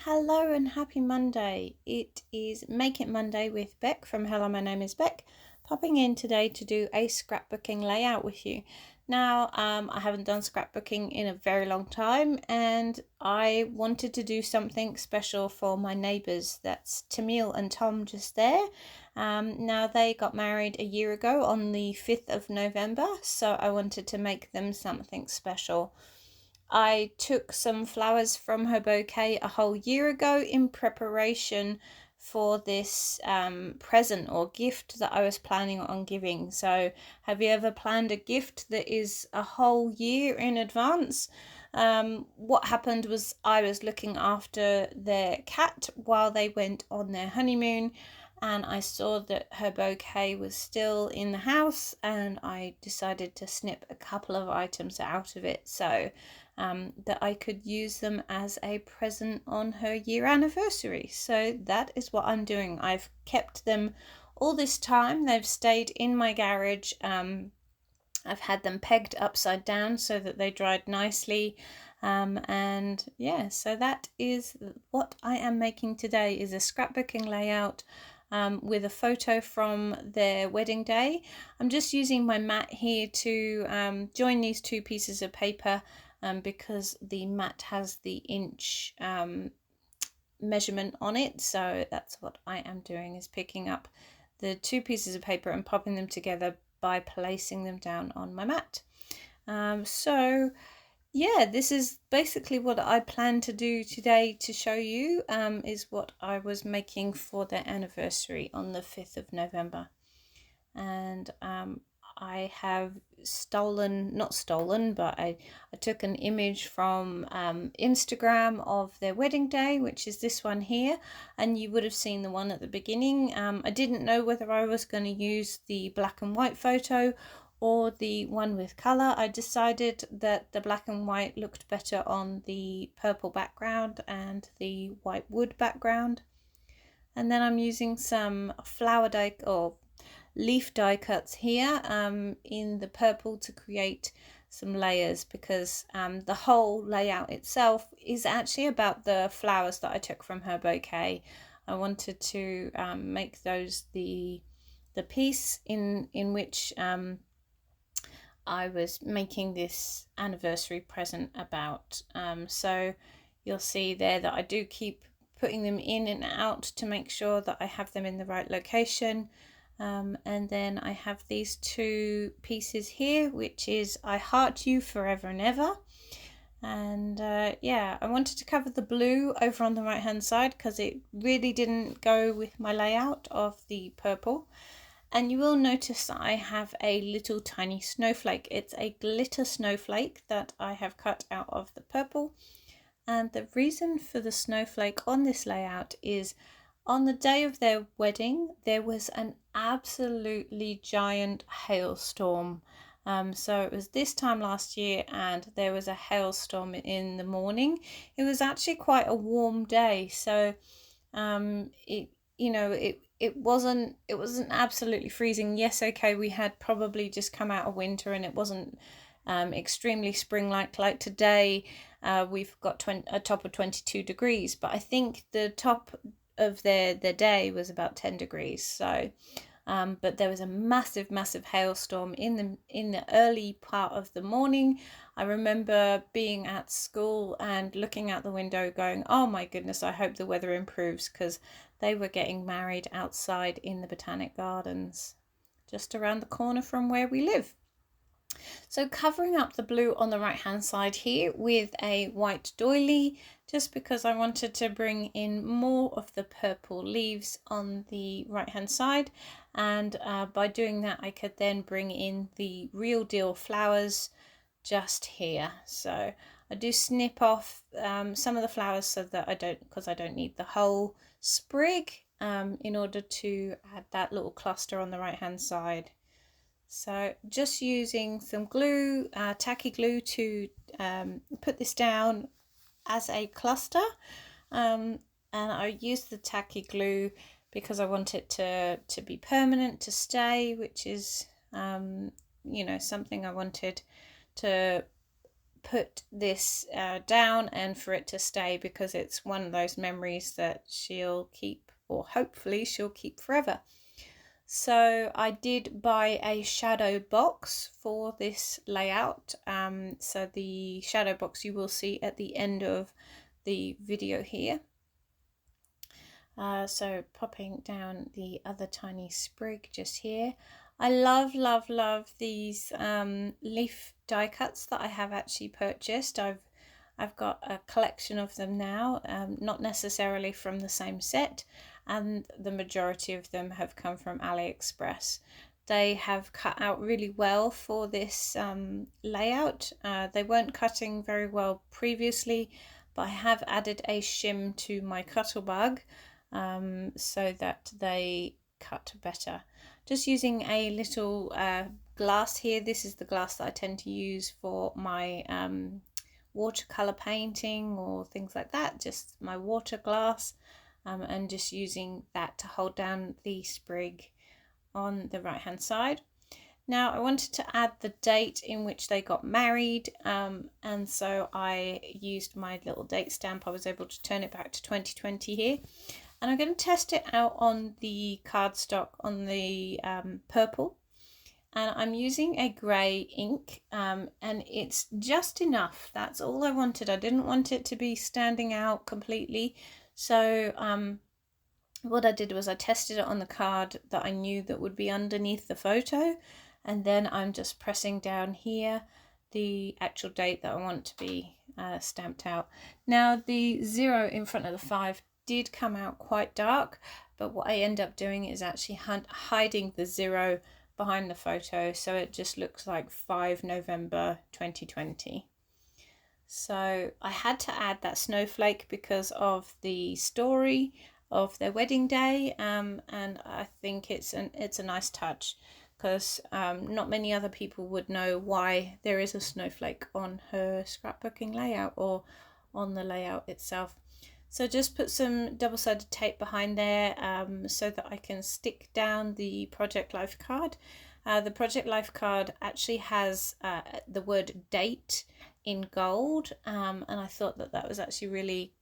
Hello and happy Monday. It is Make It Monday with Beck from Hello, my name is Beck, popping in today to do a scrapbooking layout with you. Now, I haven't done scrapbooking in a very long time and I wanted to do something special for my neighbours. That's Tamil and Tom just there. Now, they got married a year ago on the 5th of November, so I wanted to make them something special. I took some flowers from her bouquet a whole year ago in preparation for this present or gift that I was planning on giving. So, have you ever planned a gift that is a whole year in advance? What happened was I was looking after their cat while they went on their honeymoon, and I saw that her bouquet was still in the house, and I decided to snip a couple of items out of it. So, that I could use them as a present on her year anniversary. So that is what I'm doing. I've kept them all this time. They've stayed in my garage. I've had them pegged upside down so that they dried nicely. And yeah, so that is what I am making today, is a scrapbooking layout with a photo from their wedding day. I'm just using my mat here to join these two pieces of paper because the mat has the inch measurement on it. So that's what I am doing, is picking up the two pieces of paper and popping them together by placing them down on my mat. So yeah, this is basically what I plan to do today to show you, is what I was making for their anniversary on the 5th of November. And I have not stolen, but I took an image from Instagram of their wedding day, which is this one here, and you would have seen the one at the beginning. I didn't know whether I was going to use the black and white photo or the one with colour. I decided that the black and white looked better on the purple background and the white wood background. And then I'm using some flower die or leaf die cuts here in the purple to create some layers, because the whole layout itself is actually about the flowers that I took from her bouquet. I wanted to make those the piece in which I was making this anniversary present about. So you'll see there that I do keep putting them in and out to make sure that I have them in the right location. And then I have these two pieces here, which is I Heart You Forever and Ever. And yeah, I wanted to cover the blue over on the right hand side because it really didn't go with my layout of the purple. And you will notice that I have a little tiny snowflake. It's a glitter snowflake that I have cut out of the purple. And the reason for the snowflake on this layout is on the day of their wedding, there was an absolutely giant hailstorm. So it was this time last year and there was a hailstorm in the morning. It was actually quite a warm day. So it wasn't absolutely freezing. Yes, okay, we had probably just come out of winter and it wasn't extremely spring like today. We've got a top of 22 degrees, but I think the top of their day was about 10 degrees. So but there was a massive hailstorm in the early part of the morning. I remember being at school and looking out the window going, oh my goodness, I hope the weather improves, because they were getting married outside in the Botanic Gardens just around the corner from where we live. So covering up the blue on the right hand side here with a white doily, just because I wanted to bring in more of the purple leaves on the right hand side, and by doing that I could then bring in the real deal flowers just here. So I do snip off some of the flowers so that because I don't need the whole sprig, in order to add that little cluster on the right hand side. So just using some glue, tacky glue, to put this down as a cluster. And I used the tacky glue because I want it to be permanent, to stay, which is something I wanted to put this down and for it to stay, because it's one of those memories that she'll keep, or hopefully she'll keep forever. So I did buy a shadow box for this layout. So the shadow box you will see at the end of the video here. So popping down the other tiny sprig just here. I love these leaf die cuts that I have actually purchased. I've got a collection of them now, not necessarily from the same set, and the majority of them have come from AliExpress. They have cut out really well for this layout. They weren't cutting very well previously, but I have added a shim to my Cuttlebug so that they cut better. Just using a little glass here. This is the glass that I tend to use for my watercolor painting or things like that, just my water glass, and just using that to hold down the sprig on the right hand side. Now I wanted to add the date in which they got married, and so I used my little date stamp. I was able to turn it back to 2020 here, and I'm going to test it out on the cardstock on the purple. And I'm using a grey ink, and it's just enough. That's all I wanted. I didn't want it to be standing out completely. So what I did was I tested it on the card that I knew that would be underneath the photo. And then I'm just pressing down here the actual date that I want to be stamped out. Now the 0 in front of the 5 did come out quite dark, but what I end up doing is actually hiding the 0 behind the photo, so it just looks like 5 November 2020. So I had to add that snowflake because of the story of their wedding day, and I think it's a nice touch, because not many other people would know why there is a snowflake on her scrapbooking layout or on the layout itself. So just put some double-sided tape behind there so that I can stick down the Project Life card. The Project Life card actually has the word date in gold, and I thought that that was actually really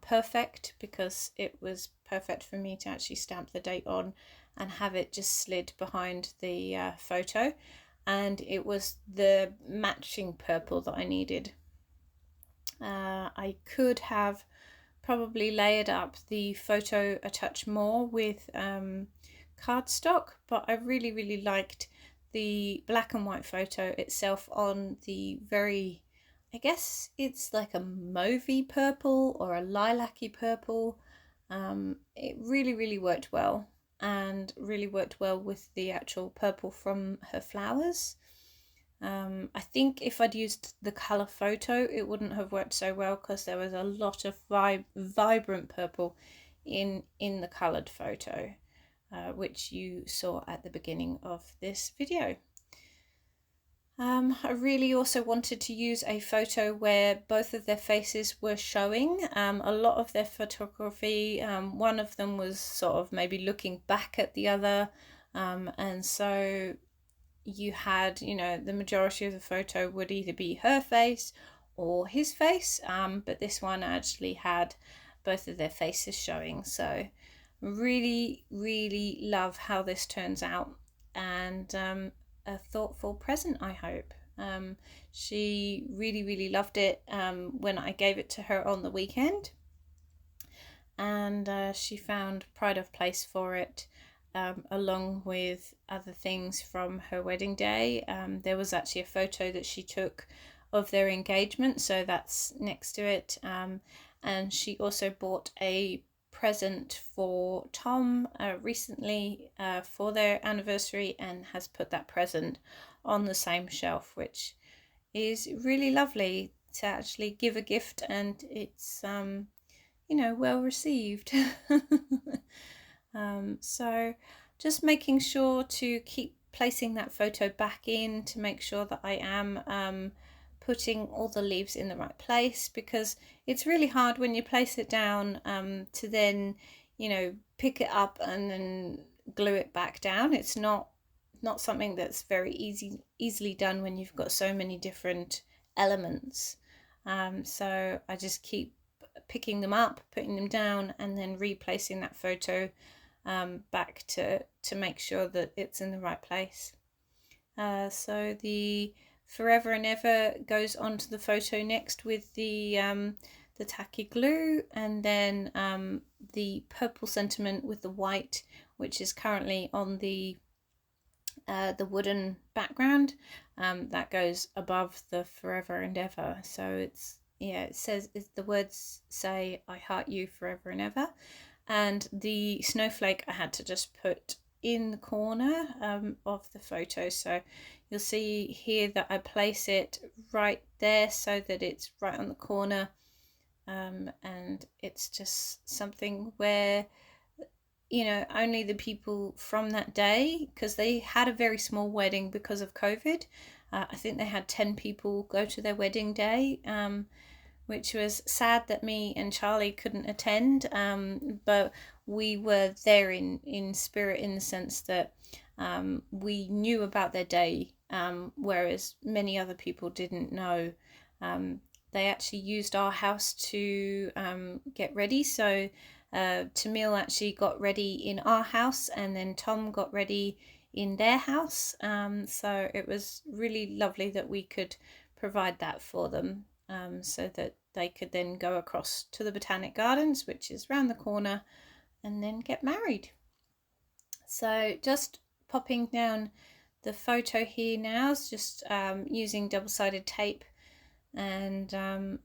perfect, because it was perfect for me to actually stamp the date on and have it just slid behind the photo, and it was the matching purple that I needed. I could have probably layered up the photo a touch more with cardstock, but I really liked the black and white photo itself on the very, I guess it's like a mauvey purple or a lilac-y purple. It really worked well, and really worked well with the actual purple from her flowers. I think if I'd used the colour photo, it wouldn't have worked so well, because there was a lot of vibrant purple in the coloured photo, which you saw at the beginning of this video. I really also wanted to use a photo where both of their faces were showing. A lot of their photography, one of them was sort of maybe looking back at the other, and so you had, the majority of the photo would either be her face or his face, but this one actually had both of their faces showing. So really love how this turns out, and a thoughtful present, I hope. She really loved it when I gave it to her on the weekend, and she found pride of place for it. Along with other things from her wedding day. There was actually a photo that she took of their engagement, so that's next to it. And she also bought a present for Tom recently for their anniversary, and has put that present on the same shelf, which is really lovely to actually give a gift, and it's well received. So just making sure to keep placing that photo back in, to make sure that I am putting all the leaves in the right place, because it's really hard when you place it down to then pick it up and then glue it back down. It's not something that's very easily done when you've got so many different elements. So I just keep picking them up, putting them down, and then replacing that photo back to make sure that it's in the right place. So the Forever and Ever goes onto the photo next with the tacky glue, and then the purple sentiment with the white, which is currently on the wooden background, that goes above the Forever and Ever. So it's, yeah, it says, the words say I heart you forever and ever, and the snowflake I had to just put in the corner of the photo. So you'll see here that I place it right there so that it's right on the corner, and it's just something where, you know, only the people from that day, because they had a very small wedding because of COVID. I think they had 10 people go to their wedding day, which was sad that me and Charlie couldn't attend, but we were there in spirit, in the sense that we knew about their day, whereas many other people didn't know. They actually used our house to get ready. So Tamil actually got ready in our house, and then Tom got ready in their house. So it was really lovely that we could provide that for them, so that they could then go across to the Botanic Gardens, which is round the corner, and then get married. So just popping down the photo here now, just using double-sided tape, and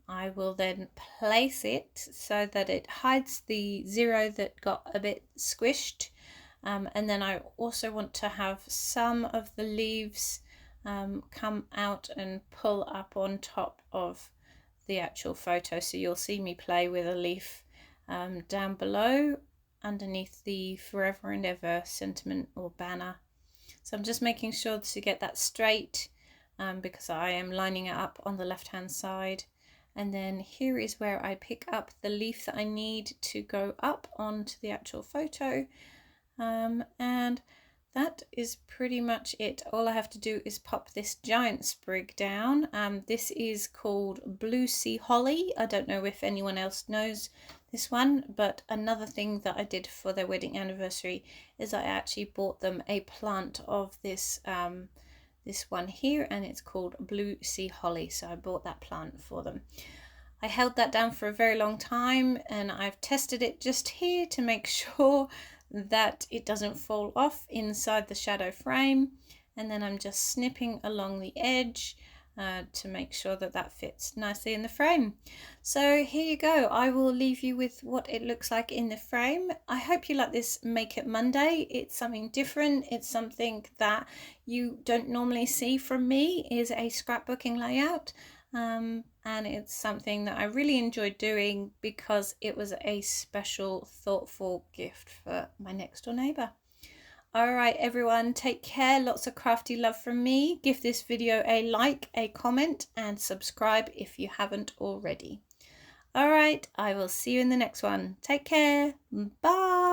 I will then place it so that it hides the zero that got a bit squished, and then I also want to have some of the leaves come out and pull up on top of the actual photo. So you'll see me play with a leaf down below underneath the Forever and Ever sentiment or banner. So I'm just making sure to get that straight, because I am lining it up on the left hand side. And then here is where I pick up the leaf that I need to go up onto the actual photo, and that is pretty much it. All I have to do is pop this giant sprig down. This is called Blue Sea Holly. I don't know if anyone else knows this one, but another thing that I did for their wedding anniversary is I actually bought them a plant of this this one here, and it's called Blue Sea Holly. So I bought that plant for them. I held that down for a very long time, and I've tested it just here to make sure that it doesn't fall off inside the shadow frame, and then I'm just snipping along the edge to make sure that that fits nicely in the frame. So here you go. I will leave you with what it looks like in the frame. I hope you like this Make It Monday. It's something different. It's something that you don't normally see from me, is a scrapbooking layout. And it's something that I really enjoyed doing because it was a special, thoughtful gift for my next door neighbour. All right, everyone, take care. Lots of crafty love from me. Give this video a like, a comment, and subscribe if you haven't already. All right, I will see you in the next one. Take care. Bye.